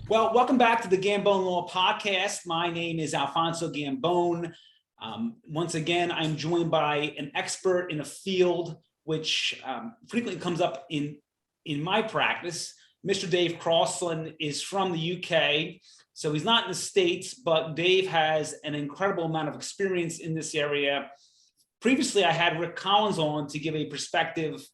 Well, welcome back to the Gambone Law Podcast. My name is Alfonso Gambone. Once again, I'm joined by an expert in a field which frequently comes up in my practice. Mr. Dave Crosland is from the UK, so he's not in the States, but Dave has an incredible amount of experience in this area. Previously, I had Rick Collins on to give a perspective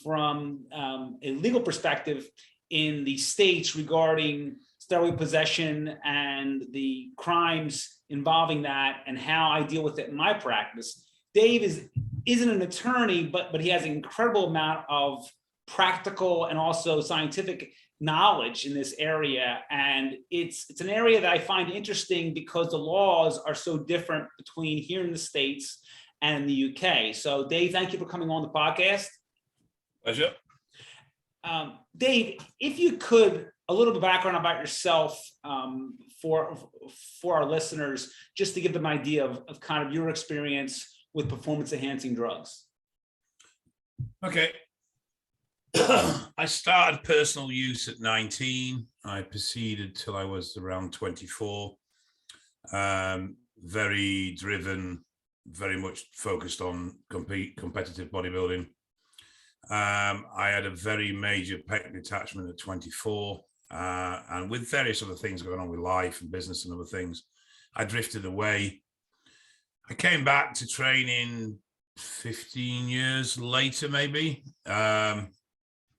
from a legal perspective in the States regarding steroid possession and the crimes involving that and how I deal with it in my practice. Dave isn't an attorney, but he has an incredible amount of practical and also scientific knowledge in this area. And it's an area that I find interesting because the laws are so different between here in the States and the UK. So Dave, thank you for coming on the podcast. Pleasure. Dave, if you could, a little bit of background about yourself for our listeners, just to give them an idea of kind of your experience with performance enhancing drugs. Okay. I started personal use at 19. I proceeded till I was around 24. Very driven, very much focused on competitive bodybuilding. I had a very major pec detachment at 24, and with various other things going on with life and business and other things, I drifted away. I came back to training 15 years later, maybe.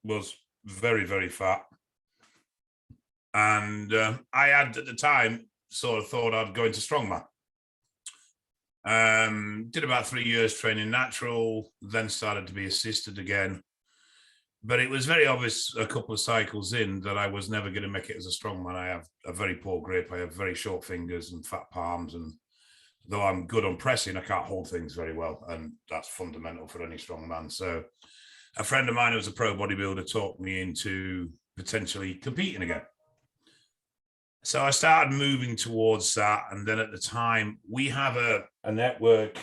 Was very, very fat. And I had, at the time, sort of thought I'd go into strongman. Did about 3 years training natural, then started to be assisted again. But it was very obvious a couple of cycles in that I was never going to make it as a strongman. I have a very poor grip. I have very short fingers and fat palms. And though I'm good on pressing, I can't hold things very well. And that's fundamental for any strongman. So a friend of mine who was a pro bodybuilder talked me into potentially competing again. So I started moving towards that. And then at the time, we have a network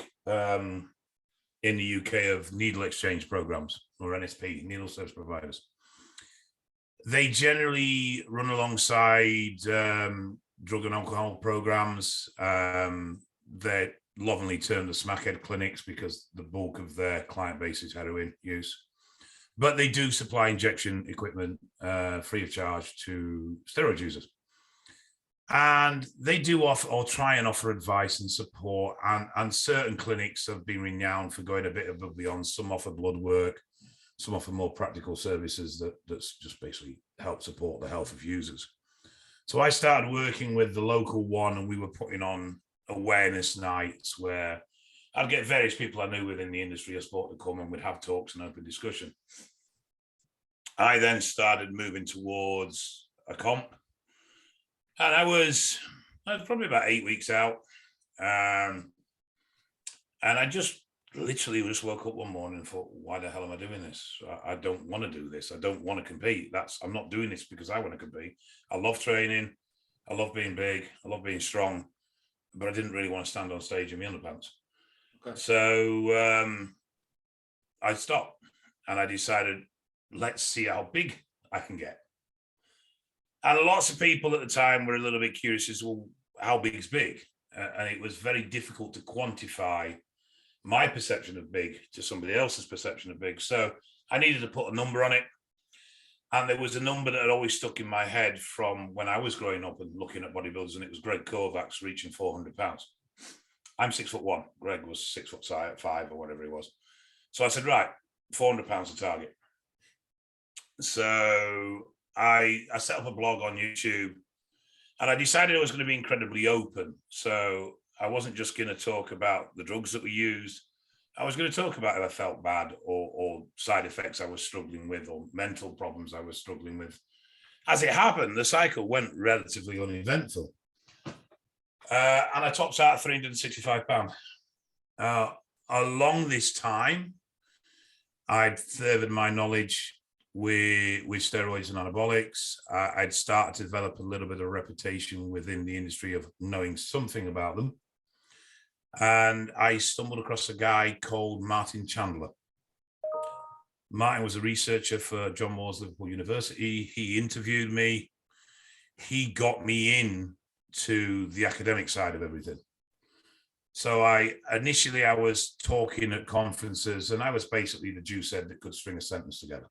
in the UK of needle exchange programs, or NSP, needle service providers. They generally run alongside drug and alcohol programs. They're lovingly termed the smackhead clinics because the bulk of their client base is heroin use. But they do supply injection equipment free of charge to steroid users. And they do offer or try and offer advice and support. And certain clinics have been renowned for going a bit above and beyond. Some offer blood work, some offer more practical services that's just basically help support the health of users. So I started working with the local one, and we were putting on awareness nights where I'd get various people I knew within the industry of sport to come, and we'd have talks and open discussion. I then started moving towards a comp. And I was probably about 8 weeks out. And I just literally just woke up one morning and thought, why the hell am I doing this? I don't want to do this. I don't want to compete. I'm not doing this because I want to compete. I love training. I love being big. I love being strong. But I didn't really want to stand on stage in my underpants. Okay. So I stopped and I decided, let's see how big I can get. And lots of people at the time were a little bit curious as, well, how big is big? And it was very difficult to quantify my perception of big to somebody else's perception of big. So I needed to put a number on it. And there was a number that had always stuck in my head from when I was growing up and looking at bodybuilders, and it was Greg Kovacs reaching 400 pounds. I'm 6'1". Greg was 6'5" or whatever he was. So I said, right, 400 pounds to target. So I set up a blog on YouTube, and I decided I was going to be incredibly open. So I wasn't just going to talk about the drugs that we used. I was going to talk about if I felt bad or side effects I was struggling with or mental problems I was struggling with. As it happened, the cycle went relatively uneventful. And I topped out at 365 pounds. Along this time, I'd furthered my knowledge with steroids and anabolics. I'd started to develop a little bit of reputation within the industry of knowing something about them. And I stumbled across a guy called Martin Chandler. Martin was a researcher for John Moores Liverpool University. He interviewed me. he got me in to the academic side of everything. So I was talking at conferences, and I was basically the Jew said that could string a sentence together.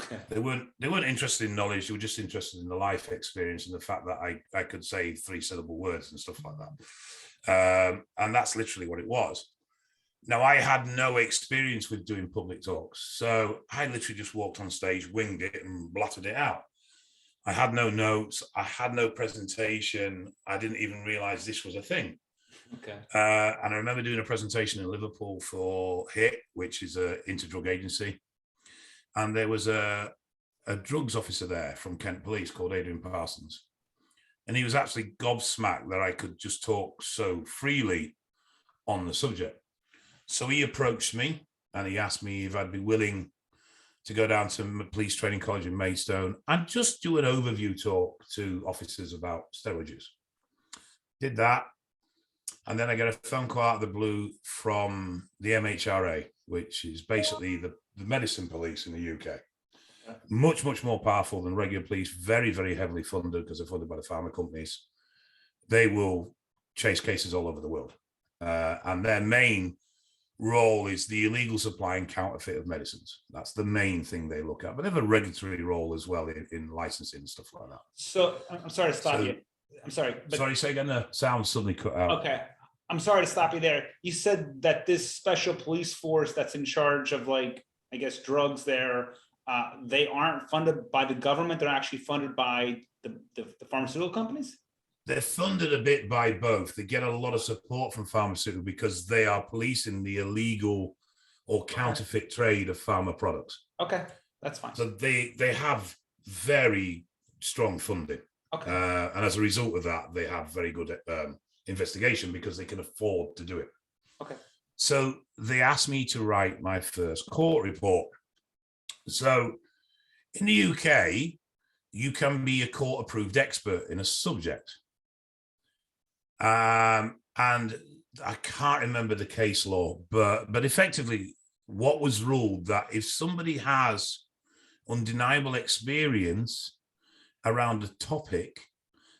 Okay. They weren't interested in knowledge. They were just interested in the life experience and the fact that I could say 3-syllable words and stuff like that. And that's literally what it was. Now, I had no experience with doing public talks, so I literally just walked on stage, winged it, and blattered it out. I had no notes. I had no presentation. I didn't even realize this was a thing. Okay. And I remember doing a presentation in Liverpool for HIT, which is an inter-drug agency. And there was a drugs officer there from Kent Police called Adrian Parsons. And he was actually gobsmacked that I could just talk so freely on the subject. So he approached me and he asked me if I'd be willing to go down to Police Training College in Maidstone and just do an overview talk to officers about steroid use. Did that. And then I get a phone call out of the blue from the MHRA, which is basically the medicine police in the UK. Much, much more powerful than regular police, very, very heavily funded because they're funded by the pharma companies. They will chase cases all over the world. And their main role is the illegal supply and counterfeit of medicines. That's the main thing they look at. But they have a regulatory role as well in licensing and stuff like that. So I'm sorry to stop you. I'm sorry. Sorry, say again, the sound suddenly cut out. Okay. I'm sorry to stop you there. You said that this special police force that's in charge of, like, I guess, drugs there, they aren't funded by the government. They're actually funded by the pharmaceutical companies? They're funded a bit by both. They get a lot of support from pharmaceutical because they are policing the illegal or counterfeit trade of pharma products. Okay, that's fine. So they have very strong funding. Okay. And as a result of that, they have very good investigation because they can afford to do it. Okay. So they asked me to write my first court report. So in the UK, you can be a court-approved expert in a subject. And I can't remember the case law, but effectively what was ruled that if somebody has undeniable experience around a topic,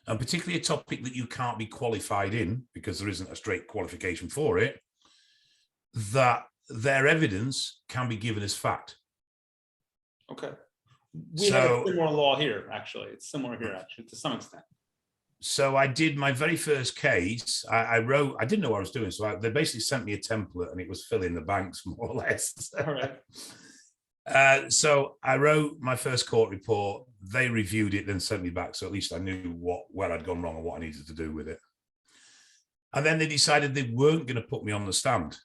and particularly a topic that you can't be qualified in because there isn't a straight qualification for it, that their evidence can be given as fact. Okay. We have a similar law here, actually. It's similar here, actually, to some extent. So I did my very first case. I didn't know what I was doing. So they basically sent me a template and it was fill in the blanks, more or less. All right. So I wrote my first court report. They reviewed it, then sent me back. So at least I knew where I'd gone wrong and what I needed to do with it. And then they decided they weren't going to put me on the stand.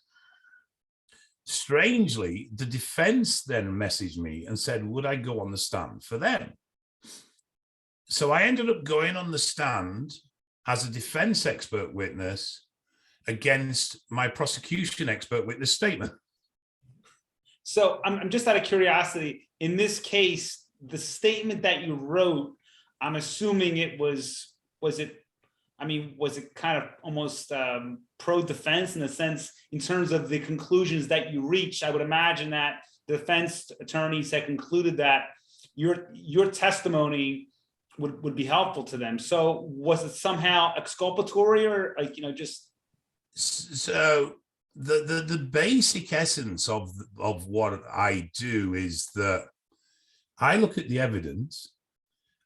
Strangely, the defense then messaged me and said, would I go on the stand for them? So I ended up going on the stand as a defense expert witness against my prosecution expert witness statement. So I'm just out of curiosity, in this case, the statement that you wrote, I'm assuming it was it kind of almost pro-defense in the sense, in terms of the conclusions that you reached? I would imagine that the defense attorneys had concluded that your testimony would be helpful to them. So was it somehow exculpatory or just? So the basic essence of what I do is that I look at the evidence.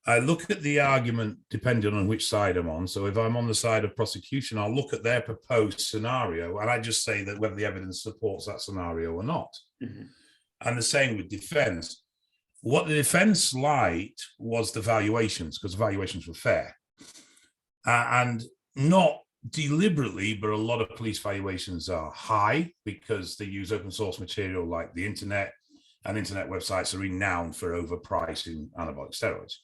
I look at the argument depending on which side I'm on. So if I'm on the side of prosecution, I'll look at their proposed scenario and I just say that whether the evidence supports that scenario or not. Mm-hmm. And the same with defense. What the defense liked was the valuations, because the valuations were fair. And not deliberately, but a lot of police valuations are high because they use open source material like the internet, and internet websites are renowned for overpricing anabolic steroids.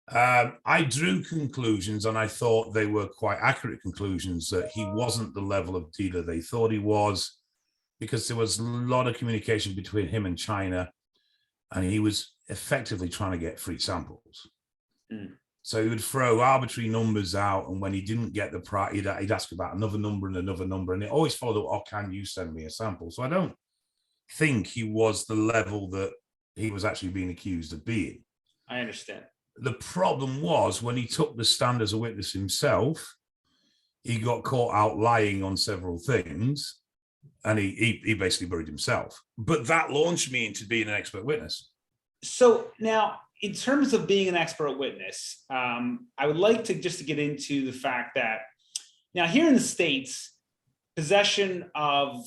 I drew conclusions, and I thought they were quite accurate conclusions, that he wasn't the level of dealer they thought he was, because there was a lot of communication between him and China, and he was effectively trying to get free samples. Mm. So he would throw arbitrary numbers out, and when he didn't get the price, he'd ask about another number, and it always followed up, oh, can you send me a sample? So I don't think he was the level that he was actually being accused of being. I understand. The problem was when he took the stand as a witness himself, he got caught out lying on several things, and he basically buried himself. But that launched me into being an expert witness. So now, in terms of being an expert witness, I would like to just to get into the fact that now here in the States, possession of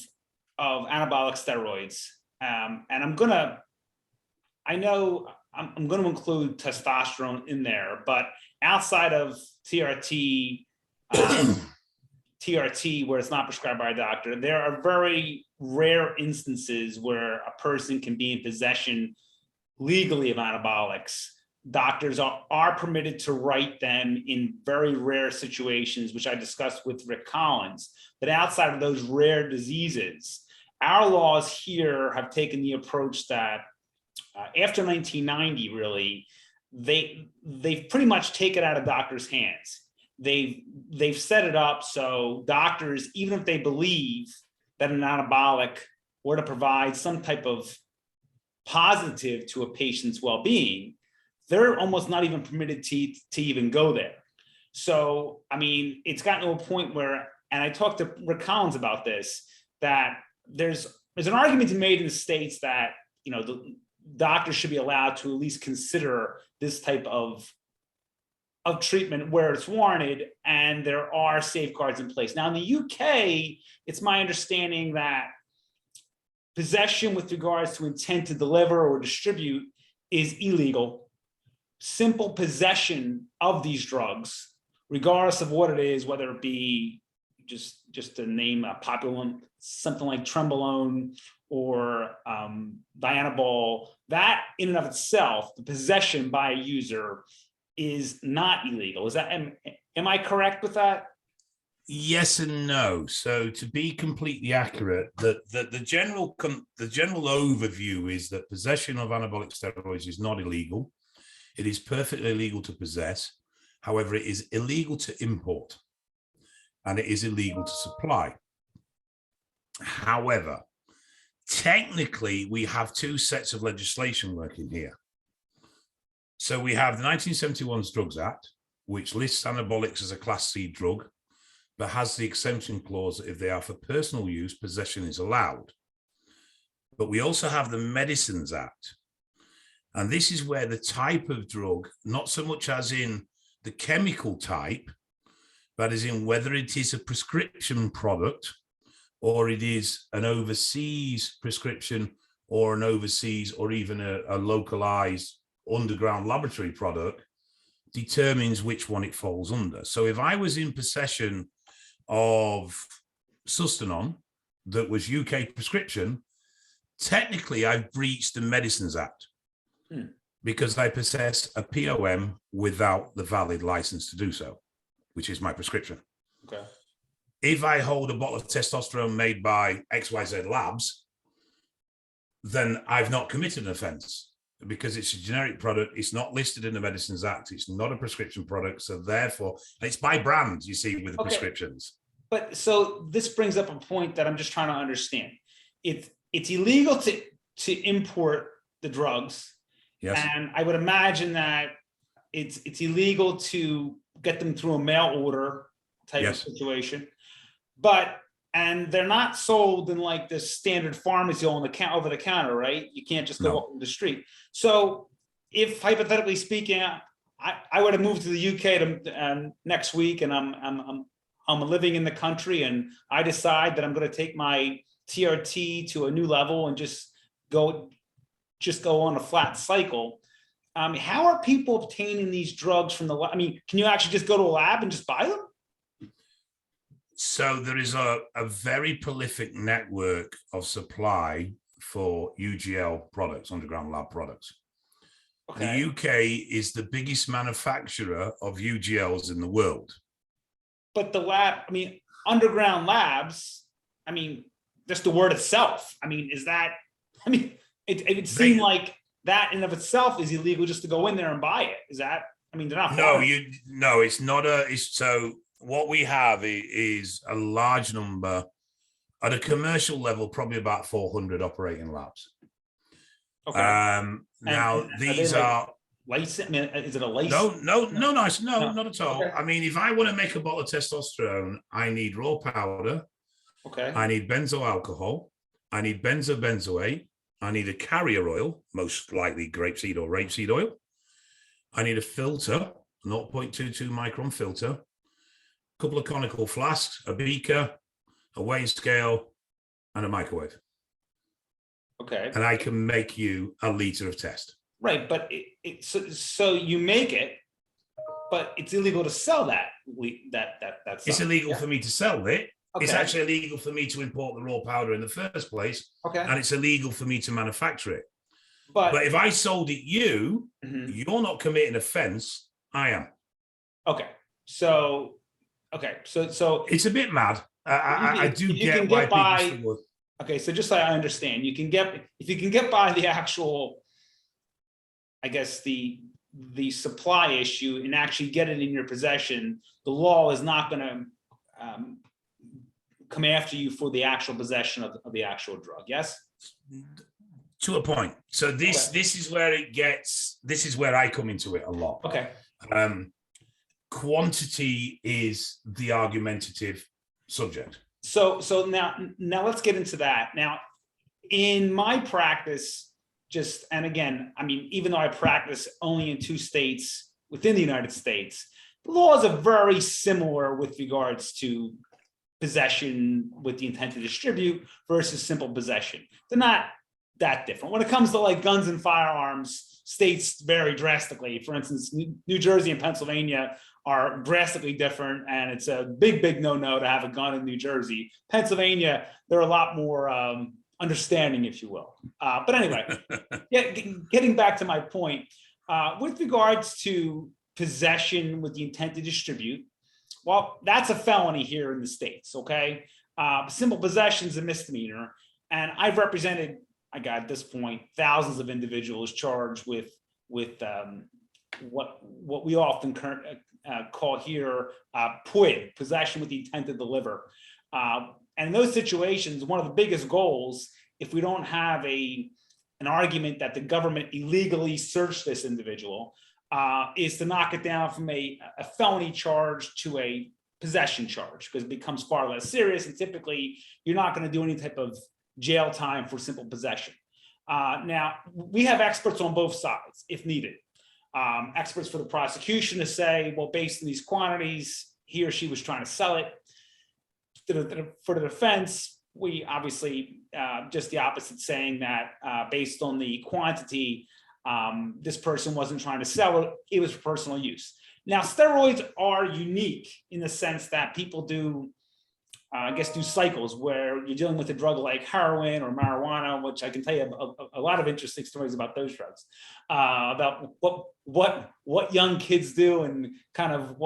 anabolic steroids, and I'm going to include testosterone in there, but outside of TRT, where it's not prescribed by a doctor, there are very rare instances where a person can be in possession legally of anabolics. Doctors are permitted to write them in very rare situations, which I discussed with Rick Collins. But outside of those rare diseases, our laws here have taken the approach that after 1990, really, they've pretty much taken it out of doctors' hands. They've set it up so doctors, even if they believe that an anabolic were to provide some type of positive to a patient's well-being, they're almost not even permitted to even go there. So, I mean, it's gotten to a point where, and I talked to Rick Collins about this, that there's an argument to be made in the States that, you know, the doctors should be allowed to at least consider this type of treatment where it's warranted, and there are safeguards in place. Now, in the UK, it's my understanding that possession with regards to intent to deliver or distribute is illegal. Simple possession of these drugs, regardless of what it is, whether it be just to name a popular one, something like Trenbolone or Dianabol, that in and of itself, the possession by a user is not illegal. Is that, am I correct with that? Yes and no. So to be completely accurate, the general overview is that possession of anabolic steroids is not illegal. It is perfectly legal to possess. However, it is illegal to import, and it is illegal to supply. However, technically, we have two sets of legislation working here. So we have the 1971 Drugs Act, which lists anabolics as a Class C drug, but has the exemption clause that if they are for personal use, possession is allowed. But we also have the Medicines Act. And this is where the type of drug, not so much as in the chemical type, but as in whether it is a prescription product or it is an overseas prescription or an overseas or even a localized underground laboratory product, determines which one it falls under. So if I was in possession of Sustanon that was UK prescription, technically I've breached the Medicines Act because I possess a POM without the valid license to do so, which is my prescription. Okay. If I hold a bottle of testosterone made by XYZ Labs, then I've not committed an offense because it's a generic product. It's not listed in the Medicines Act. It's not a prescription product. So therefore, it's by brand, you see, with the prescriptions. But so this brings up a point that I'm just trying to understand. It's illegal to import the drugs. Yes. And I would imagine that it's illegal to get them through a mail order type of situation. And they're not sold in like the standard pharmacy on the over the counter, right? You can't just go up the street. So if hypothetically speaking, I would have moved to the UK next week, and I'm living in the country, and I decide that I'm going to take my TRT to a new level and just go on a flat cycle. How are people obtaining these drugs from the lab? I mean, can you actually just go to a lab and just buy them? So there is a very prolific network of supply for UGL products, underground lab products. Okay. The UK is the biggest manufacturer of UGLs in the world. But the lab, I mean, underground labs, I mean, just the word itself. I mean, is that, I mean, it would seem like that in of itself is illegal just to go in there and buy it. Is that, I mean, they're not. No, it's not so what we have is a large number at a commercial level, probably about 400 operating labs. Okay. Now these are license? I mean, is it a license? No, not at all. Okay. I mean, if I want to make a bottle of testosterone, I need raw powder. Okay. I need benzyl alcohol. I need benzoate. I need a carrier oil, most likely grapeseed or rapeseed oil. I need a filter, 0.22 micron filter, a couple of conical flasks, a beaker, a weighing scale, and a microwave. Okay. And I can make you a liter of test. Right, but so you make it, but it's illegal to sell that. It's illegal for me to sell it. Okay. It's actually illegal for me to import the raw powder in the first place. Okay. And it's illegal for me to manufacture it. But if I sold it you, Mhm. you're not committing offense. I am. Okay. So It's a bit mad. I do you get can why get by. people struggle. Okay, so just so I understand, if you can get by the actual, I guess the supply issue and actually get it in your possession, the law is not going to come after you for the actual possession of the actual drug. Yes. To a point. So this is where this is where I come into it a lot. Okay. Quantity is the argumentative subject. So now let's get into that. Now, in my practice, and again, I mean, even though I practice only in 2 states within the United States, the laws are very similar with regards to possession with the intent to distribute versus simple possession. They're not that different. When it comes to like guns and firearms, states vary drastically. For instance, New Jersey and Pennsylvania are drastically different, and it's a big no-no to have a gun in New Jersey. Pennsylvania, they're a lot more understanding, if you will. But anyway, getting back to my point, with regards to possession with the intent to distribute, well, that's a felony here in the States, okay? Simple possession is a misdemeanor, and I've represented, at this point, thousands of individuals charged with what we often call here PIEDS, possession with the intent to deliver. And in those situations, one of the biggest goals, if we don't have an argument that the government illegally searched this individual, is to knock it down from a felony charge to a possession charge, because it becomes far less serious, and typically you're not going to do any type of jail time for simple possession. Now, we have experts on both sides if needed. Experts for the prosecution to say, well, based on these quantities, he or she was trying to sell it. For the defense, we obviously just the opposite, saying that based on the quantity, this person wasn't trying to sell it, it was for personal use. Now, steroids are unique in the sense that people do, do cycles where you're dealing with a drug like heroin or marijuana, which I can tell you a lot of interesting stories about those drugs, about what young kids do, and kind of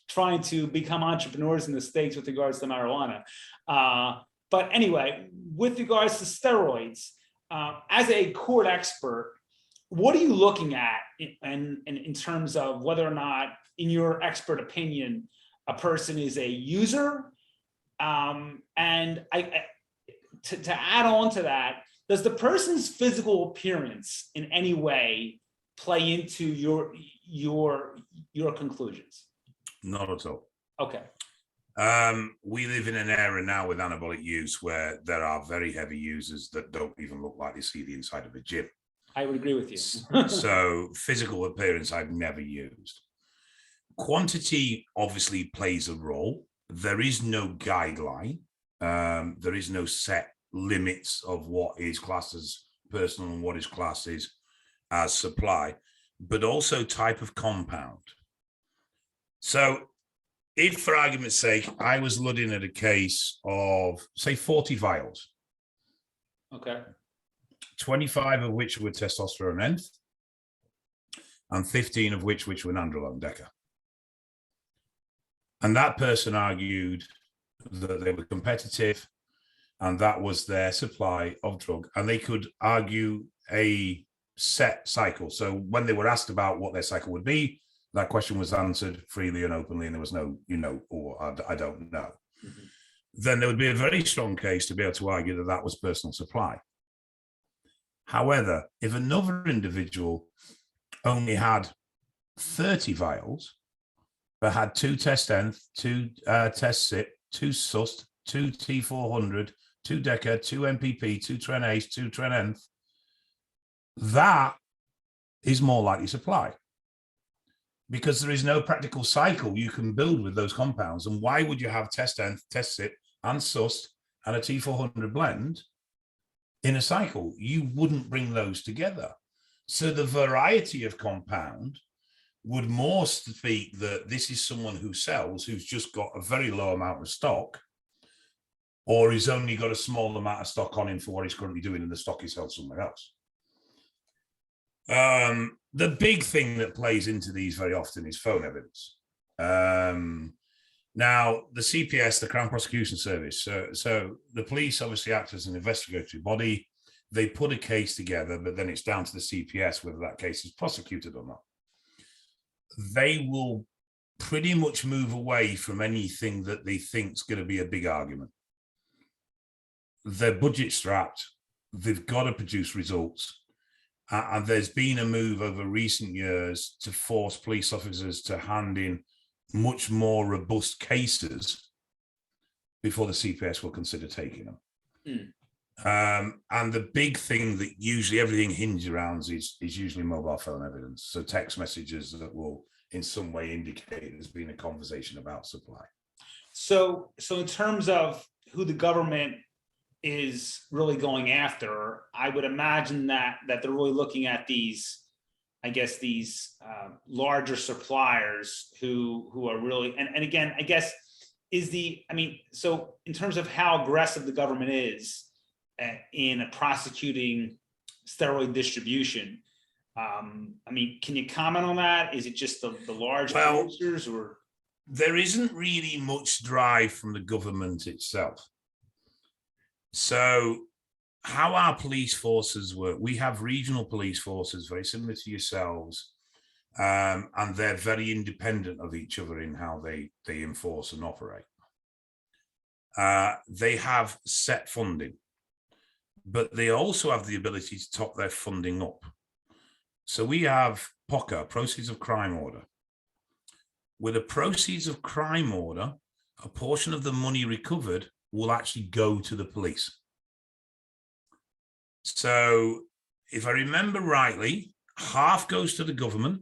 trying to become entrepreneurs in the States with regards to marijuana. But anyway, with regards to steroids, as a court expert, what are you looking at in terms of whether or not, in your expert opinion, a person is a user? And to add on to that, does the person's physical appearance in any way play into your conclusions? Not at all. Okay. We live in an era now with anabolic use where there are very heavy users that don't even look like they see the inside of a gym. I would agree with you. So physical appearance I've never used. Quantity obviously plays a role. There is no guideline. There is no set limits of what is classed as personal and what is classed as supply, but also type of compound. So if, for argument's sake, I was looking at a case of, say, 40 vials. Okay. 25 of which were testosterone nth, and 15 of which were nandrolone deca. And that person argued that they were competitive and that was their supply of drug, and they could argue a set cycle. So when they were asked about what their cycle would be, that question was answered freely and openly, and there was no, or I don't know. Mm-hmm. Then there would be a very strong case to be able to argue that that was personal supply. However, if another individual only had 30 vials, but had 2 test nth, 2 test SIP, 2 SUST, 2 T400, 2 DECA, 2 MPP, 2 Tren Ace, 2 Tren Nth, that is more likely supply, because there is no practical cycle you can build with those compounds. And why would you have test nth, test SIP, and SUST and a T400 blend in a cycle? You wouldn't bring those together. So the variety of compound would more speak that this is someone who sells, who's just got a very low amount of stock, or he's only got a small amount of stock on him for what he's currently doing, and the stock is held somewhere else. The big thing that plays into these very often is phone evidence. Now, the CPS, the Crown Prosecution Service, so the police obviously act as an investigatory body. They put a case together, but then it's down to the CPS whether that case is prosecuted or not. They will pretty much move away from anything that they think is going to be a big argument. They're budget strapped. They've got to produce results. And there's been a move over recent years to force police officers to hand in much more robust cases before the CPS will consider taking them. And the big thing that usually everything hinges around is usually mobile phone evidence. So text messages that will in some way indicate there's been a conversation about supply. So in terms of who the government is really going after, I would imagine that they're really looking at these, I guess, these larger suppliers who are really, and again, I guess so in terms of how aggressive the government is in prosecuting steroid distribution, can you comment on that? Is it just the large producers, or? There isn't really much drive from the government itself. So how our police forces work, we have regional police forces very similar to yourselves, and they're very independent of each other in how they enforce and operate. They have set funding, but they also have the ability to top their funding up. So we have POCA, Proceeds of Crime Order. With a Proceeds of Crime Order, a portion of the money recovered will actually go to the police. So if I remember rightly, half goes to the government.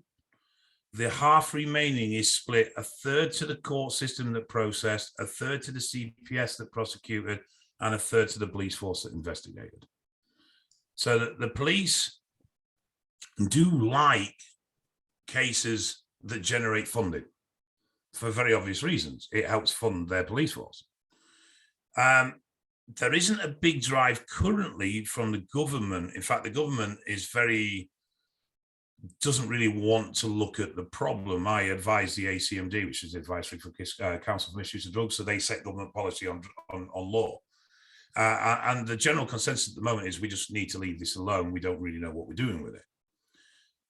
The half remaining is split, a third to the court system that processed, a third to the CPS that prosecuted, and a third to the police force that investigated. So that the police do like cases that generate funding for very obvious reasons. It helps fund their police force. There isn't a big drive currently from the government. In fact, the government doesn't really want to look at the problem. I advise the ACMD, which is the Advisory for Council for Misuse of Drugs, so they set government policy on law. And the general consensus at the moment is we just need to leave this alone. We don't really know what we're doing with it.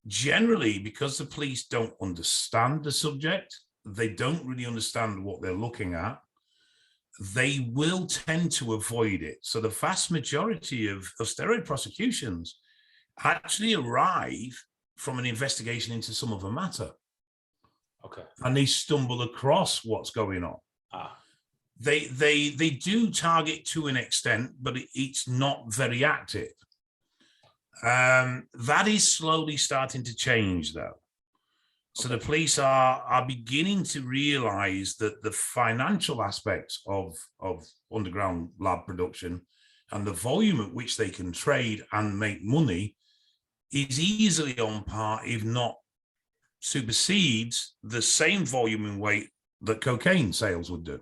Generally, because the police don't understand the subject, they don't really understand what they're looking at, they will tend to avoid it. So the vast majority of steroid prosecutions actually arrive from an investigation into some other matter. Okay. And they stumble across what's going on. They do target to an extent, but it's not very active. That is slowly starting to change, though. So the police are beginning to realize that the financial aspects of underground lab production and the volume at which they can trade and make money is easily on par, if not supersedes, the same volume and weight that cocaine sales would do.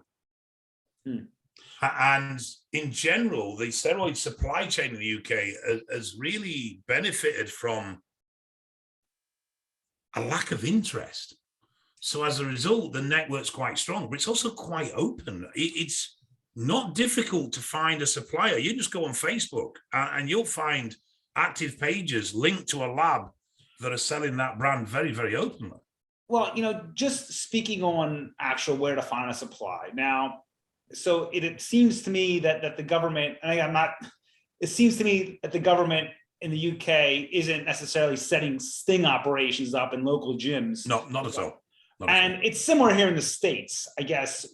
And in general, the steroid supply chain in the UK has really benefited from a lack of interest. So as a result, the network's quite strong, but it's also quite open. It's not difficult to find a supplier. You just go on Facebook and you'll find active pages linked to a lab that are selling that brand very, very openly. Well, just speaking on actual where to find a supply. Now, so it seems to me that the government, it seems to me that the government in the UK isn't necessarily setting sting operations up in local gyms. No, not at all. And it's similar here in the States, I guess.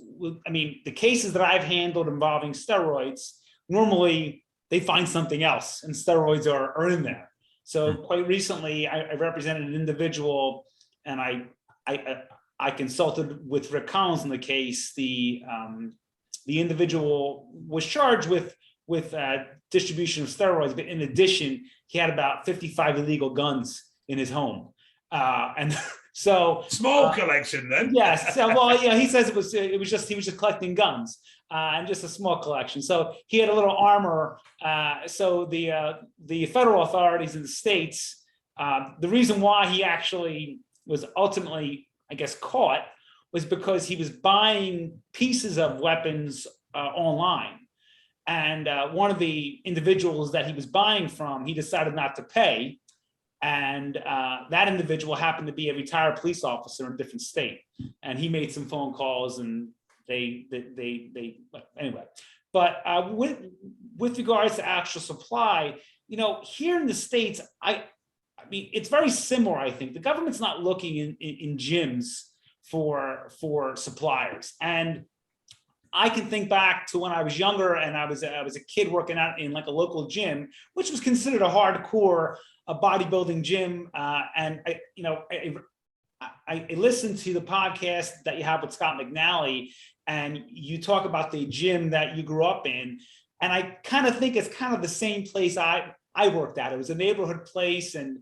I mean, the cases that I've handled involving steroids, normally they find something else and steroids are in there. So quite recently, I represented an individual, and I consulted with Rick Collins in the case. The individual was charged with distribution of steroids, but in addition, he had about 55 illegal guns in his home, and so small collection then. Yes, well, yeah, he says he was just collecting guns and just a small collection. So he had a little armor. So the federal authorities in the states, the reason why he actually was ultimately, I guess, caught was because he was buying pieces of weapons online. And one of the individuals that he was buying from, he decided not to pay. And that individual happened to be a retired police officer in a different state. And he made some phone calls and they anyway. But with regards to actual supply, here in the States, I mean, it's very similar, I think. The government's not looking in gyms for suppliers. And I can think back to when I was younger and I was a kid working out in like a local gym, which was considered a hardcore bodybuilding gym. And I listened to the podcast that you have with Scott McNally, and you talk about the gym that you grew up in. And I kind of think it's kind of the same place I worked at. It was a neighborhood place, and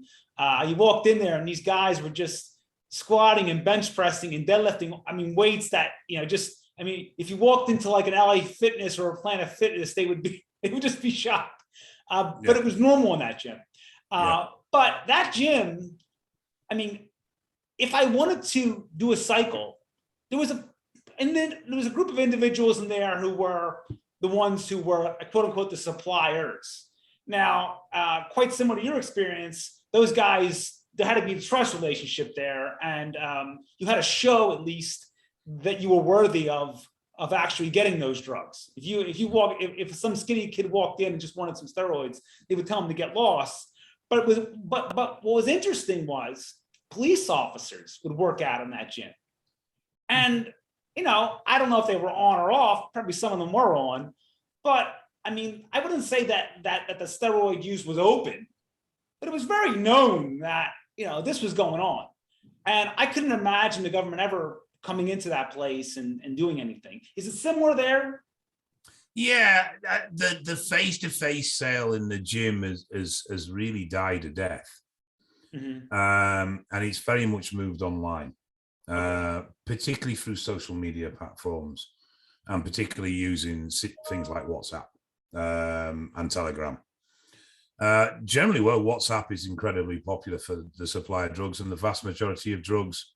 you walked in there and these guys were just squatting and bench pressing and deadlifting. I mean, weights that, if you walked into like an LA Fitness or a Planet Fitness, they would just be shocked. But it was normal in that gym. But that gym, I mean, if I wanted to do a cycle, there was a group of individuals in there who were the ones who were, quote unquote, the suppliers. Now, quite similar to your experience, those guys, there had to be a trust relationship there, and you had to show at least that you were worthy of actually getting those drugs. If some skinny kid walked in and just wanted some steroids, they would tell him to get lost. But what was interesting was police officers would work out in that gym, and I don't know if they were on or off. Probably some of them were on, but I mean, I wouldn't say that the steroid use was open, but it was very known that this was going on, and I couldn't imagine the government ever coming into that place and doing anything. Is it similar there? Yeah, the face-to-face sale in the gym has really died a death. Mm-hmm. And it's very much moved online, particularly through social media platforms, and particularly using things like WhatsApp and Telegram. Generally, WhatsApp is incredibly popular for the supply of drugs, and the vast majority of drugs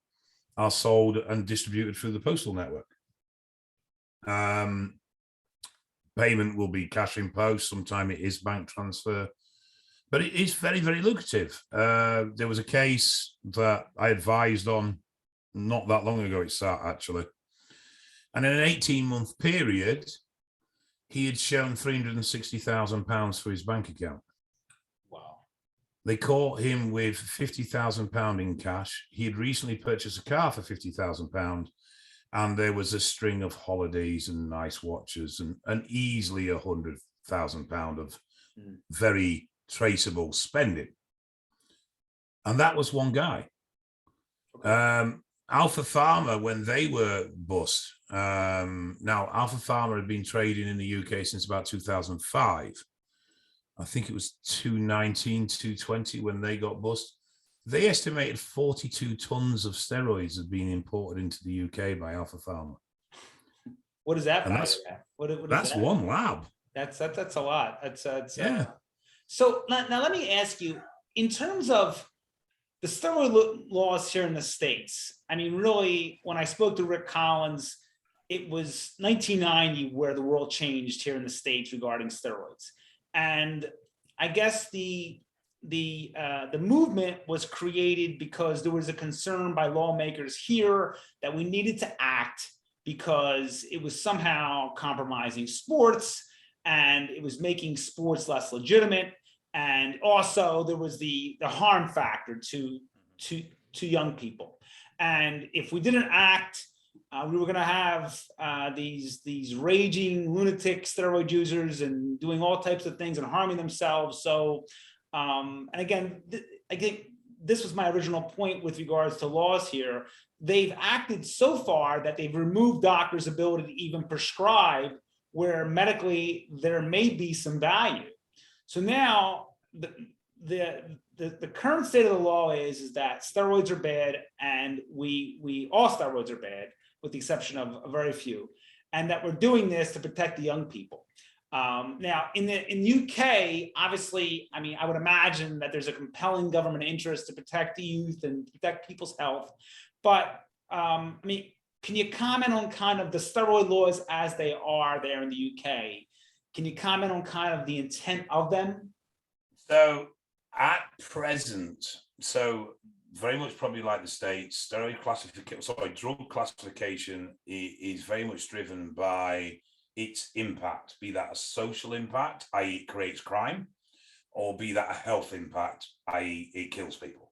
are sold and distributed through the postal network. Payment will be cash in post. Sometimes it is bank transfer, but it is very, very lucrative. There was a case that I advised on not that long ago, actually. And in an 18-month period, he had shown £360,000 for his bank account. Wow. They caught him with £50,000 in cash. He had recently purchased a car for £50,000. And there was a string of holidays and nice watches and easily £100,000 of very traceable spending. And that was one guy. Okay. Alpha Pharma, when they were bust, now Alpha Pharma had been trading in the UK since about 2005. I think it was 219, 220 when they got bust. They estimated 42 tons of steroids had been imported into the UK by Alpha Pharma. What is that? That's one lab. That's a lot. That's yeah. So now let me ask you, in terms of the steroid laws here in the States, I mean, really, when I spoke to Rick Collins, it was 1990 where the world changed here in the States regarding steroids. And I guess the movement was created because there was a concern by lawmakers here that we needed to act because it was somehow compromising sports and it was making sports less legitimate. And also there was the harm factor to young people. And if we didn't act, we were going to have these raging lunatic steroid users and doing all types of things and harming themselves. So, and again, I think this was my original point with regards to laws here. They've acted so far that they've removed doctors' ability to even prescribe where medically there may be some value. So now the current state of the law is that steroids are bad, and we all steroids are bad, with the exception of a very few, and that we're doing this to protect the young people. Now, in UK, obviously, I mean, I would imagine that there's a compelling government interest to protect the youth and protect people's health. But I mean, can you comment on kind of the steroid laws as they are there in the UK? Can you comment on kind of the intent of them? So at present, so very much probably like the States, drug classification is very much driven by its impact, be that a social impact, i.e. it creates crime, or be that a health impact, i.e. it kills people.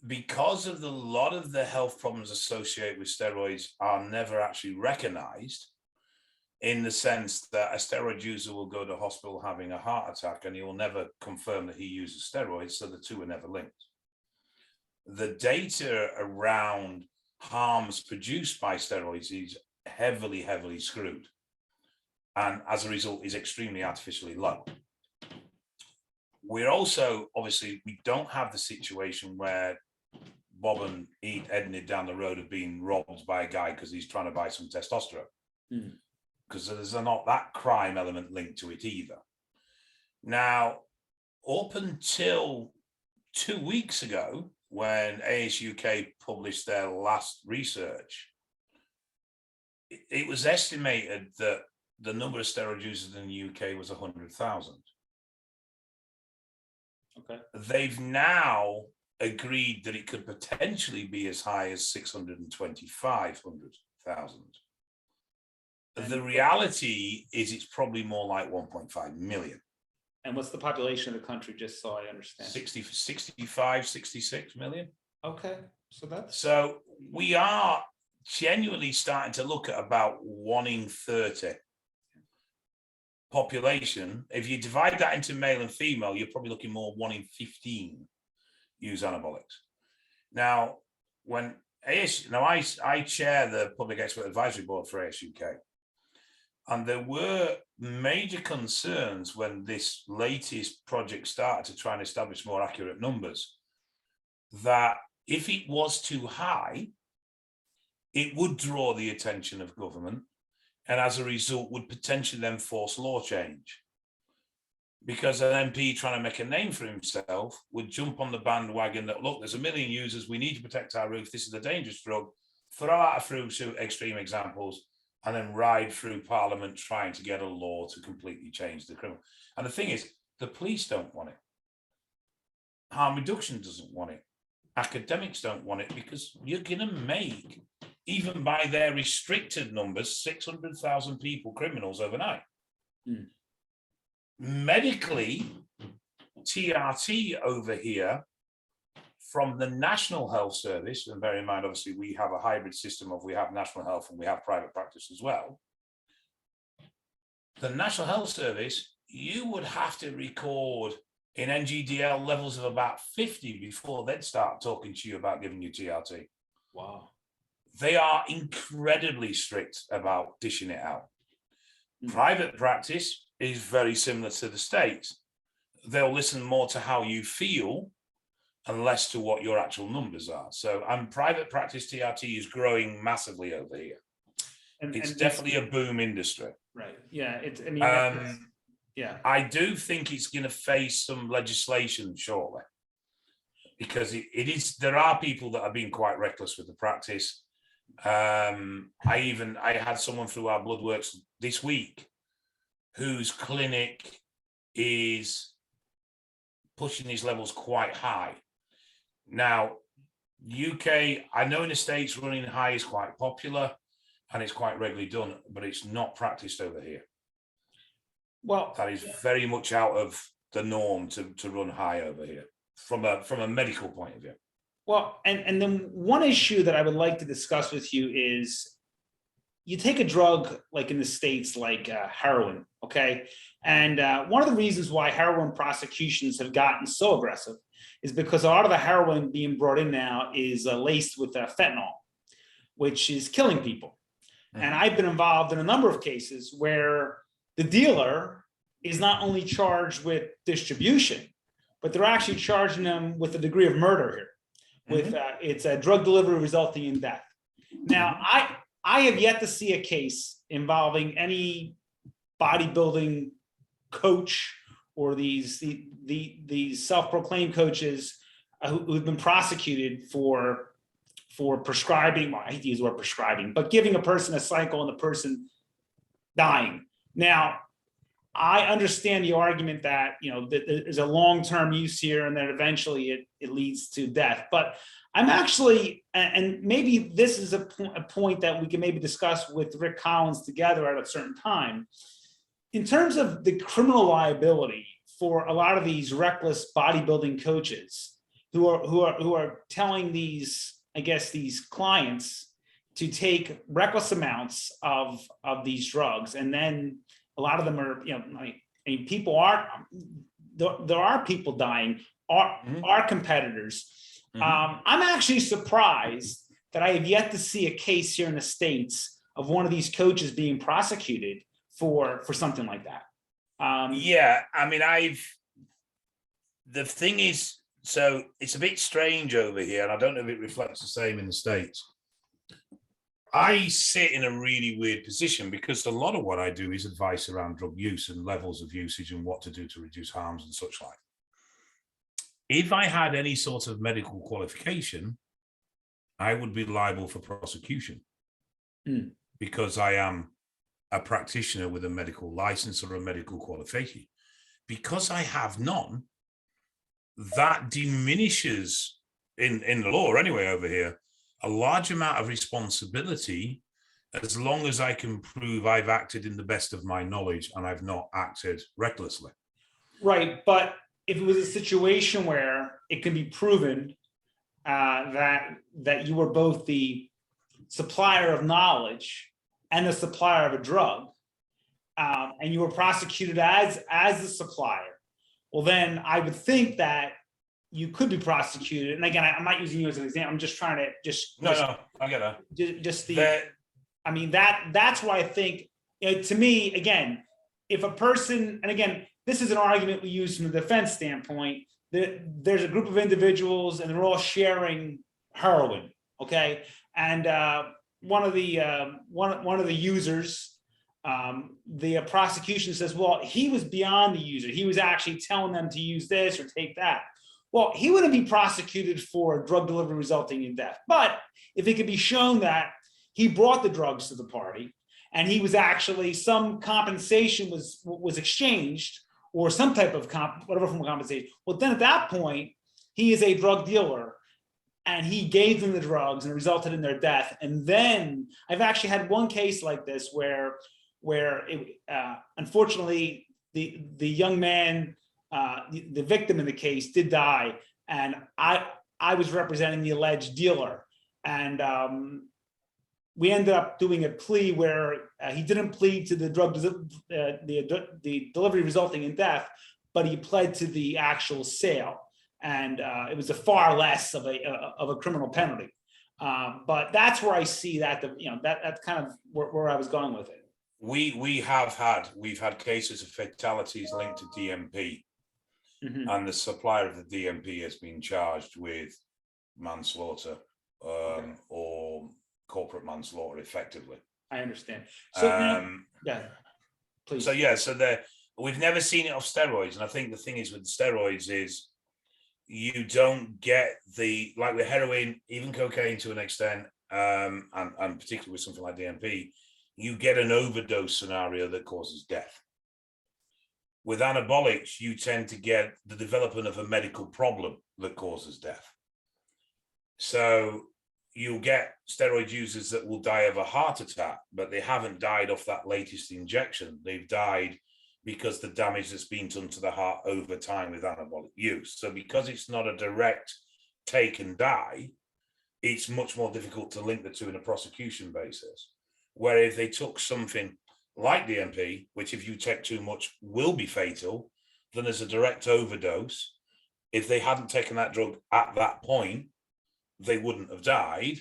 Because of a lot of the health problems associated with steroids are never actually recognized, in the sense that a steroid user will go to hospital having a heart attack and he will never confirm that he uses steroids, so the two are never linked. The data around harms produced by steroids is heavily, heavily screwed, and as a result is extremely artificially low. We're also, obviously, we don't have the situation where Bob and Edna down the road have been robbed by a guy because he's trying to buy some testosterone. Because there's not that crime element linked to it either. Now, up until 2 weeks ago, when ASUK published their last research, it was estimated that the number of steroid users in the UK was 100,000. Okay. They've now agreed that it could potentially be as high as 625,000. The reality is it's probably more like 1.5 million. And what's the population of the country, just so I understand? 65, 66 million. Okay, so we are genuinely starting to look at about 1 in 30 population. If you divide that into male and female, you're probably looking more 1 in 15 use anabolics. Now, when I chair the Public Expert Advisory Board for ASUK, and there were major concerns when this latest project started to try and establish more accurate numbers, that if it was too high, it would draw the attention of government, and as a result would potentially then force law change. Because an MP trying to make a name for himself would jump on the bandwagon that, look, there's 1 million users, we need to protect our roof, this is a dangerous drug, throw out a few extreme examples, and then ride through Parliament trying to get a law to completely change the criminal. And the thing is, the police don't want it. Harm reduction doesn't want it. Academics don't want it, because you're going to make, even by their restricted numbers, 600,000 people criminals overnight. Medically, TRT over here from the National Health Service, and bear in mind, obviously, we have a hybrid system of we have national health and we have private practice as well. The National Health Service, you would have to record in NGDL levels of about 50 before they'd start talking to you about giving you TRT. Wow. They are incredibly strict about dishing it out. Private practice is very similar to the States. They'll listen more to how you feel and less to what your actual numbers are. So, and private practice TRT is growing massively over here. It's definitely a boom industry. Right. Yeah. Yeah. I do think it's going to face some legislation shortly, because it is. There are people that have been quite reckless with the practice. I had someone through our blood works this week whose clinic is pushing these levels quite high. Now, UK, I know in the States running high is quite popular and it's quite regularly done, but it's not practiced over here. Well, that is very much out of the norm to run high over here from a medical point of view. well, and then one issue that I would like to discuss with you is you take a drug like in the States, like heroin, okay? And one of the reasons why heroin prosecutions have gotten so aggressive is because a lot of the heroin being brought in now is laced with fentanyl, which is killing people. Mm-hmm. And I've been involved in a number of cases where the dealer is not only charged with distribution, but they're actually charging them with a degree of murder here. With it's a drug delivery resulting in death. Now, I have yet to see a case involving any bodybuilding coach or these self-proclaimed coaches who've been prosecuted for prescribing. Well, I hate to use the word prescribing, but giving a person a cycle and the person dying. Now, I understand the argument that, you know, that there's a long-term use here and that eventually it leads to death. But I'm actually, and maybe this is a point that we can maybe discuss with Rick Collins together at a certain time, in terms of the criminal liability for a lot of these reckless bodybuilding coaches who are telling these, I guess, these clients to take reckless amounts of these drugs, and then a lot of them are, you know, I mean, people are, there are people dying, are competitors. I'm actually surprised that I have yet to see a case here in the States of one of these coaches being prosecuted for something like that. Yeah, I mean, the thing is, so it's a bit strange over here, and I don't know if it reflects the same in the States. I sit in a really weird position because a lot of what I do is advice around drug use and levels of usage and what to do to reduce harms and such like. If I had any sort of medical qualification, I would be liable for prosecution because I am a practitioner with a medical license or a medical qualification. Because I have none, that diminishes, in the law anyway over here, a large amount of responsibility as long as I can prove I've acted in the best of my knowledge and I've not acted recklessly. Right, but if it was a situation where it can be proven that you were both the supplier of knowledge and the supplier of a drug, and you were prosecuted as the supplier, well, then I would think that you could be prosecuted. And again, I'm not using you as an example. I'm just trying to No, I get that. I mean, that's why I think, you know, to me, again, if a person, and again, this is an argument we use from the defense standpoint, that there's a group of individuals and they're all sharing heroin, okay? And one of the users, the prosecution says, well, he was beyond the user. He was actually telling them to use this or take that. Well, he wouldn't be prosecuted for drug delivery resulting in death. But if it could be shown that he brought the drugs to the party and he was actually, some compensation was exchanged, or some type of whatever form of compensation, well, then at that point, he is a drug dealer and he gave them the drugs and it resulted in their death. And then I've actually had one case like this where unfortunately the young man, the victim in the case, did die, and I was representing the alleged dealer, and we ended up doing a plea where he didn't plead to the the delivery resulting in death, but he pled to the actual sale, and it was a far less of a criminal penalty. But that's where I see that that's kind of where I was going with it. We've had cases of fatalities linked to DMP. Mm-hmm. And the supplier of the DMP has been charged with manslaughter or corporate manslaughter, effectively. I understand. So yeah, please. So yeah, we've never seen it off steroids, and I think the thing is with steroids is you don't get like with heroin, even cocaine to an extent, and particularly with something like DMP, you get an overdose scenario that causes death. With anabolics, you tend to get the development of a medical problem that causes death. So you'll get steroid users that will die of a heart attack, but they haven't died off that latest injection. They've died because the damage that's been done to the heart over time with anabolic use. So because it's not a direct take and die, it's much more difficult to link the two in a prosecution basis. Where if they took something like DMP, which if you take too much will be fatal, then there's a direct overdose. If they hadn't taken that drug at that point, they wouldn't have died.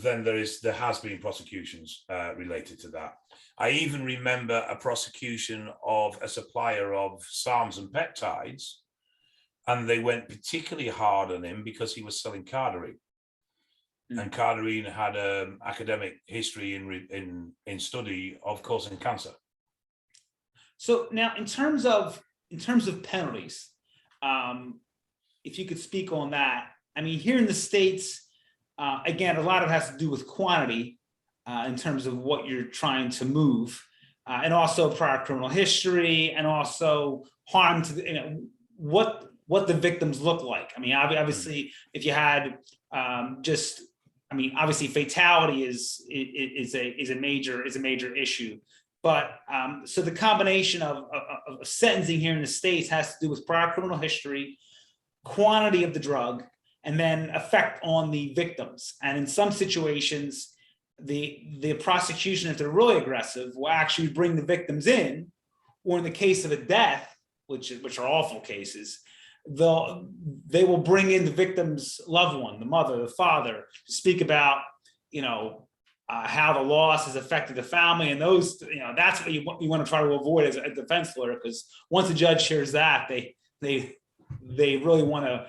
Then there has been prosecutions related to that. I even remember a prosecution of a supplier of SARMs and peptides, and they went particularly hard on him because he was selling Cardarine. And Cardarine had an academic history in study of causing cancer. So now, in terms of penalties, if you could speak on that. I mean, here in the States, again, a lot of it has to do with quantity in terms of what you're trying to move, and also prior criminal history, and also harm to the, what the victims look like. I mean, obviously, if you had obviously, fatality is a major issue. But so the combination of sentencing here in the States has to do with prior criminal history, quantity of the drug, and then effect on the victims. And in some situations, the prosecution, if they're really aggressive, will actually bring the victims in, or in the case of a death, which are awful cases, they will bring in the victim's loved one, the mother, the father, to speak about, how the loss has affected the family, and those, that's what you want to try to avoid as a defense lawyer, because once the judge hears that, they really want to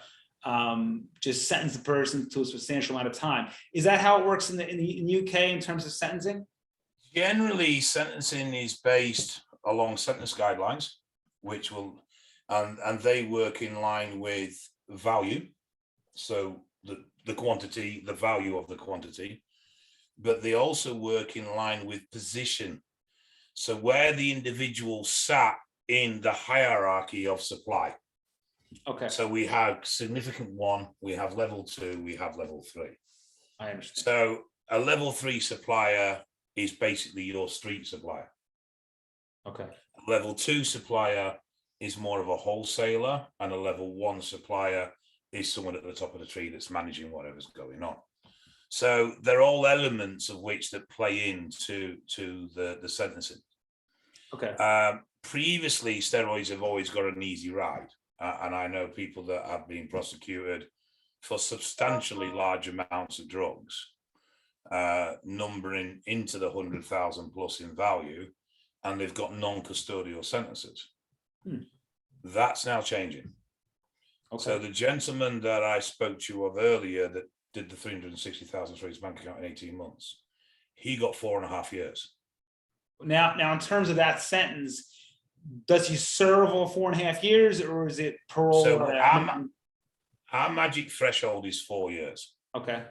just sentence the person to a substantial amount of time. Is that how it works in the UK in terms of sentencing? Generally, sentencing is based along sentence guidelines, which will, and they work in line with value. So the quantity, the value of the quantity, but they also work in line with position. So where the individual sat in the hierarchy of supply. Okay. So we have significant 1, we have level 2, we have level 3. I understand. So a level 3 supplier is basically your street supplier. Okay. A level 2 supplier is more of a wholesaler, and a level 1 supplier is someone at the top of the tree that's managing whatever's going on. So they're all elements of which that play into the sentencing. Okay. Previously, steroids have always got an easy ride. And I know people that have been prosecuted for substantially large amounts of drugs, numbering into the 100,000 plus in value, and they've got non-custodial sentences. That's now changing. Okay. So the gentleman that I spoke to you of earlier that did the 360,000 through his bank account in 18 months, he got 4.5 years. Now, in terms of that sentence, does he serve all 4.5 years, or is it parole? So our magic threshold is 4 years. Okay.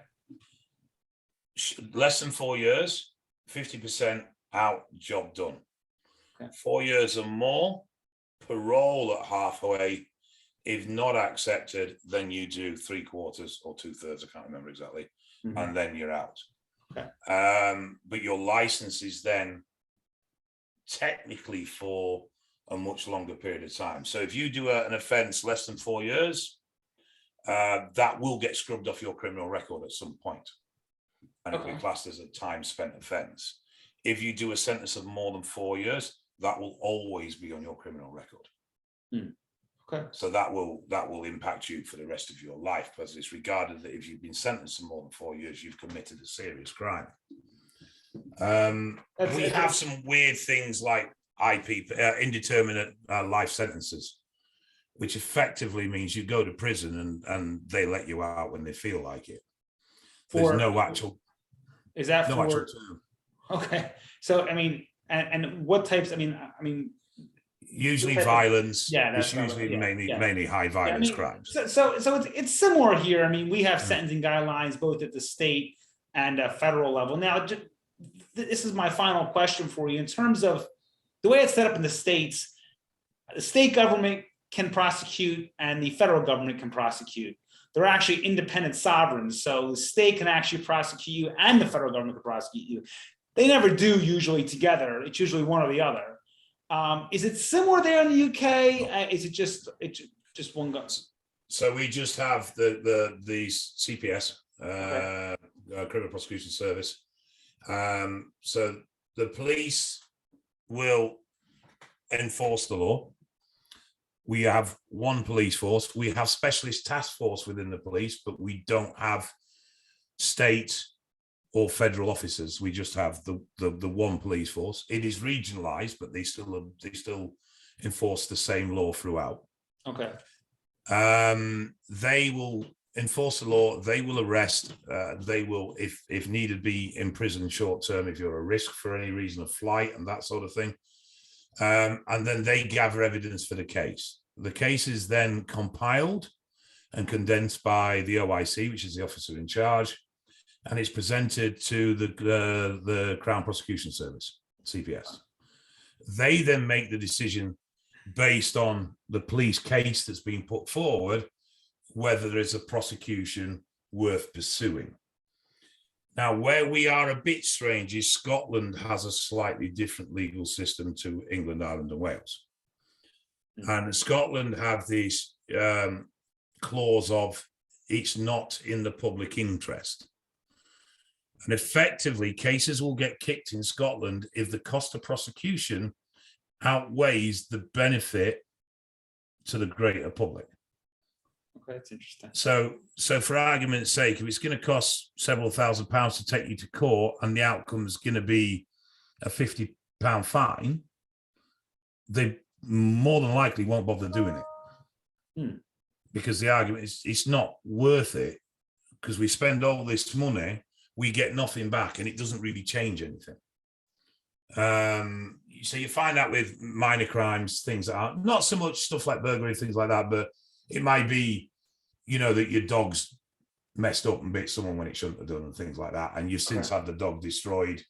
Less than 4 years, 50% out, job done. Okay. 4 years or more, parole at halfway. If not accepted, then you do 3/4 or 2/3. I can't remember exactly, and then you're out. Okay. But your license is then technically for a much longer period of time. So if you do an offence less than 4 years, that will get scrubbed off your criminal record at some point, and it'll be classed as a time spent offence. If you do a sentence of more than 4 years, that will always be on your criminal record. Okay. So that will impact you for the rest of your life, because it's regarded that if you've been sentenced to more than 4 years, you've committed a serious crime. We have some weird things like indeterminate life sentences, which effectively means you go to prison and they let you out when they feel like it. There's no actual. Is that no for? Actual term. Okay. So I mean, and what types? I mean. Usually violence. Yeah, it's usually mainly high violence crimes. So it's similar here. I mean, we have sentencing guidelines both at the state and federal level. Now, this is my final question for you. In terms of the way it's set up in the states, the state government can prosecute and the federal government can prosecute. They're actually independent sovereigns. So the state can actually prosecute you and the federal government can prosecute you. They never do usually together. It's usually one or the other. Is it similar there in the UK? Is it just one gun? So we just have the CPS, Okay. Criminal Prosecution Service. So the police will enforce the law. We have one police force. We have specialist task force within the police, but we don't have state or federal officers. We just have the one police force. It is regionalized, but they still enforce the same law throughout. Okay. They will enforce the law. They will arrest. They will, if needed, be imprisoned short term if you're a risk for any reason of flight and that sort of thing. And then they gather evidence for the case. The case is then compiled and condensed by the OIC, which is the officer in charge, and it's presented to the Crown Prosecution Service, CPS. They then make the decision based on the police case that's been put forward, whether there is a prosecution worth pursuing. Now, where we are a bit strange is Scotland has a slightly different legal system to England, Ireland, and Wales. And Scotland have this clause of it's not in the public interest. And effectively, cases will get kicked in Scotland if the cost of prosecution outweighs the benefit to the greater public. Okay, that's interesting. So for argument's sake, if it's going to cost several £1,000s to take you to court and the outcome is going to be a £50 fine, they more than likely won't bother doing it. Because the argument is it's not worth it, because we spend all this money, we get nothing back, and it doesn't really change anything. So you find out with minor crimes, things that are not so much stuff like burglary, things like that, but it might be, that your dog's messed up and bit someone when it shouldn't have done and things like that. And you've since had the dog destroyed.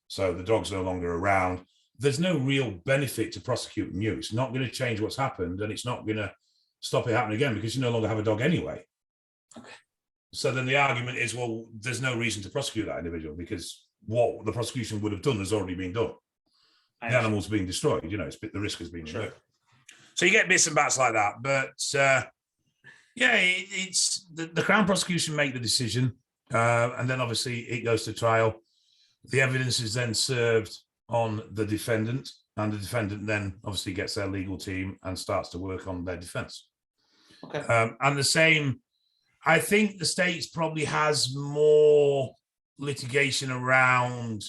So the dog's no longer around. There's no real benefit to prosecuting you. It's not going to change what's happened, and it's not going to stop it happening again because you no longer have a dog anyway. Okay. So then the argument is, well, there's no reason to prosecute that individual because what the prosecution would have done has already been done. The animal's been destroyed, the risk has been removed. So you get bits and bats like that. But it's the Crown prosecution make the decision, and then obviously it goes to trial. The evidence is then served on the defendant, and the defendant then obviously gets their legal team and starts to work on their defense. Okay. And the same, I think the States probably has more litigation around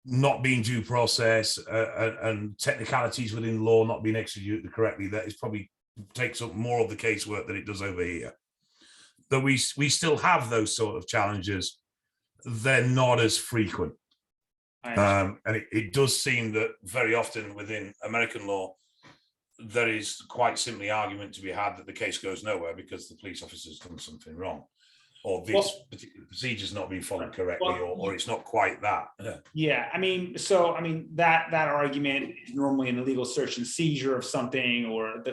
not being due process and technicalities within law not being executed correctly. That is probably takes up more of the casework than it does over here. Though we still have those sort of challenges, they're not as frequent. And it does seem that very often within American law, there is quite simply argument to be had that the case goes nowhere because the police officer's done something wrong, or this particular procedure's not been followed correctly, or it's not quite that. Yeah, that argument is normally an illegal search and seizure of something, or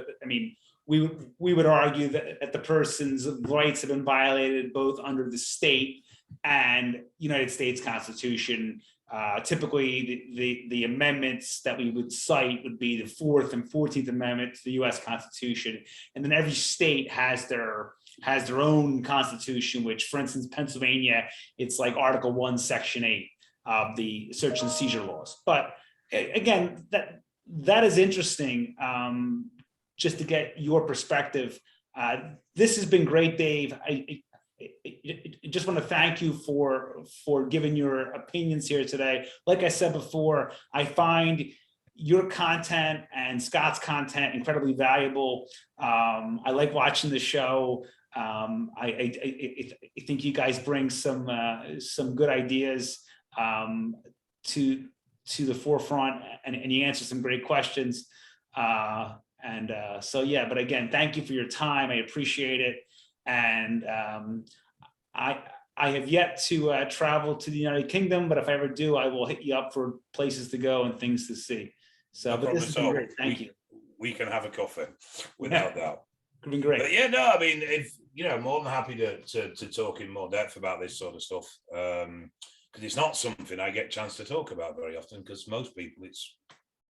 we would argue that the person's rights have been violated both under the state and United States Constitution. Typically, the amendments that we would cite would be the 4th and 14th Amendment to the U.S. Constitution, and then every state has their own constitution. Which, for instance, Pennsylvania, it's like Article 1, Section 8 of the search and seizure laws. But again, that is interesting. Just to get your perspective, this has been great, Dave. I just want to thank you for giving your opinions here today. Like I said before, I find your content and Scott's content incredibly valuable. I like watching the show. I think you guys bring some good ideas to the forefront, and you answer some great questions. But again, thank you for your time. I appreciate it. And I have yet to travel to the United Kingdom, but if I ever do, I will hit you up for places to go and things to see. So, but this has been great. Thank you. We can have a coffee without doubt. It's been great. But more than happy to talk in more depth about this sort of stuff, because it's not something I get a chance to talk about very often. Because most people, it's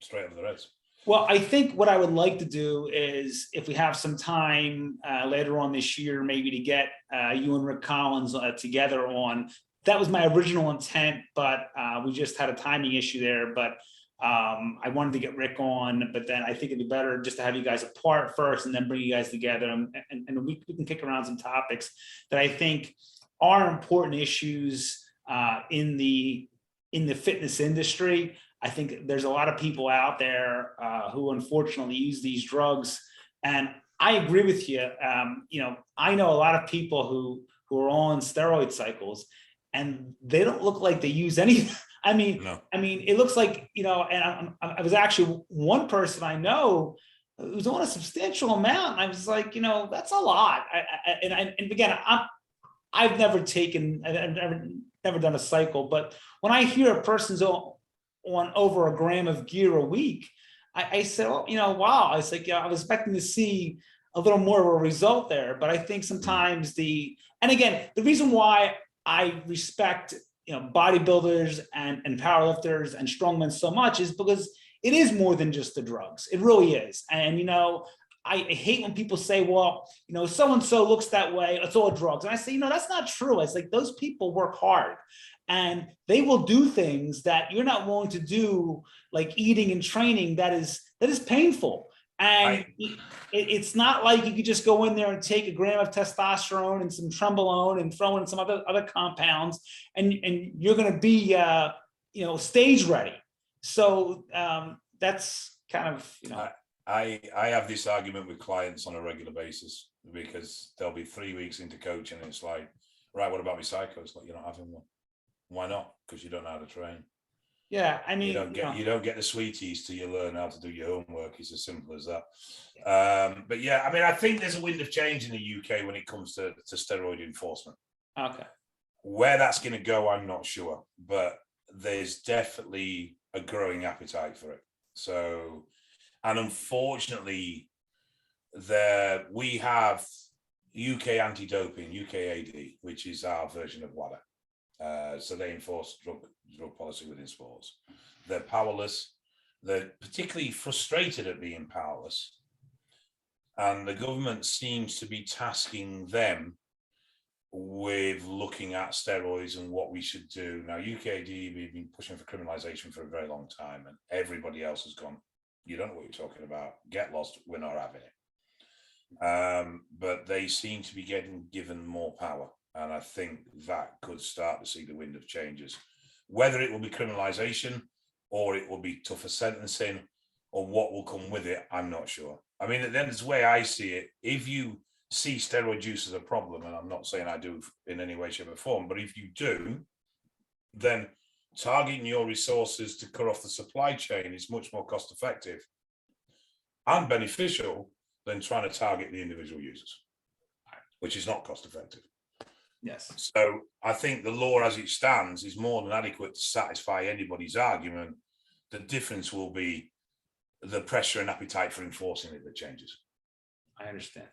straight over the reds. Well, I think what I would like to do is, if we have some time later on this year, maybe to get you and Rick Collins together on. That was my original intent, but we just had a timing issue there. But I wanted to get Rick on, but then I think it'd be better just to have you guys apart first and then bring you guys together, and we can kick around some topics that I think are important issues in the fitness industry. I think there's a lot of people out there who unfortunately use these drugs, and I agree with you. I know a lot of people who are on steroid cycles, and they don't look like they use anything. I mean, it looks like, and I was actually one person I know who's on a substantial amount. And I was like, that's a lot. And again, I've never done a cycle, but when I hear a person's on over a gram of gear a week, I said, wow. I was like, I was expecting to see a little more of a result there, but I think sometimes and again, the reason why I respect bodybuilders and powerlifters and strongmen so much is because it is more than just the drugs. It really is. And I hate when people say, well, so-and-so looks that way, it's all drugs. And I say, that's not true. It's like those people work hard and they will do things that you're not willing to do, like eating and training that is painful. And it's not like you could just go in there and take a gram of testosterone and some trenbolone and throw in some other compounds, and you're going to be, stage ready. So that's kind of, I have this argument with clients on a regular basis, because they'll be 3 weeks into coaching and it's like, right, what about my psycho? It's like, you're not having one. Why not? Because you don't know how to train. Yeah, I mean, you don't get the sweeties till you learn how to do your homework. It's as simple as that. Yeah. But yeah, I mean, I think there's a wind of change in the UK when it comes to steroid enforcement. Okay. Where that's going to go, I'm not sure, but there's definitely a growing appetite for it. So, and unfortunately, we have UK anti-doping, UKAD, which is our version of WADA. So they enforce drug policy within sports. They're powerless. They're particularly frustrated at being powerless. And the government seems to be tasking them with looking at steroids and what we should do. Now, UKAD, we've been pushing for criminalization for a very long time, and everybody else has gone, you don't know what you're talking about. Get lost. We're not having it. But they seem to be getting given more power. And I think that could start to see the wind of changes. Whether it will be criminalization or it will be tougher sentencing or what will come with it, I'm not sure. I mean, at the end of the way I see it, if you see steroid use as a problem, and I'm not saying I do in any way, shape or form, but if you do, then targeting your resources to cut off the supply chain is much more cost effective and beneficial than trying to target the individual users, which is not cost effective. Yes. So I think the law as it stands is more than adequate to satisfy anybody's argument. The difference will be the pressure and appetite for enforcing it that changes. I understand.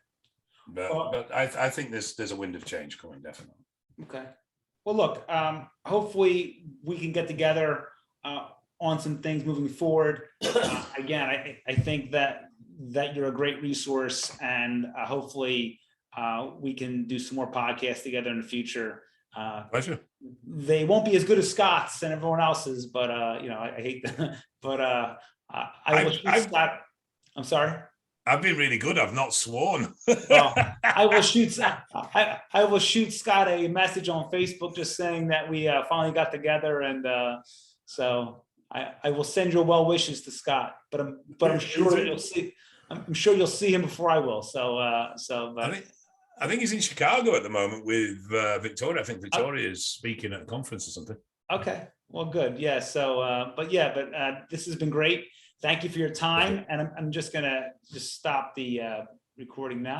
But I think there's a wind of change coming, definitely. Okay. Well, look, hopefully we can get together on some things moving forward. Again, I think that you're a great resource, and hopefully we can do some more podcasts together in the future. Pleasure. They won't be as good as Scott's and everyone else's, but I hate that. But I will shoot Scott. I'm sorry. I've been really good. I've not sworn. Well, I will shoot Scott a message on Facebook just saying that we finally got together, and so I will send your well wishes to Scott. But I'm sure that you'll see. I'm sure you'll see him before I will. But I think he's in Chicago at the moment with Victoria. I think Victoria is speaking at a conference or something. Okay. Well, good. Yeah. So, but this has been great. Thank you for your time. And I'm just going to stop the recording now.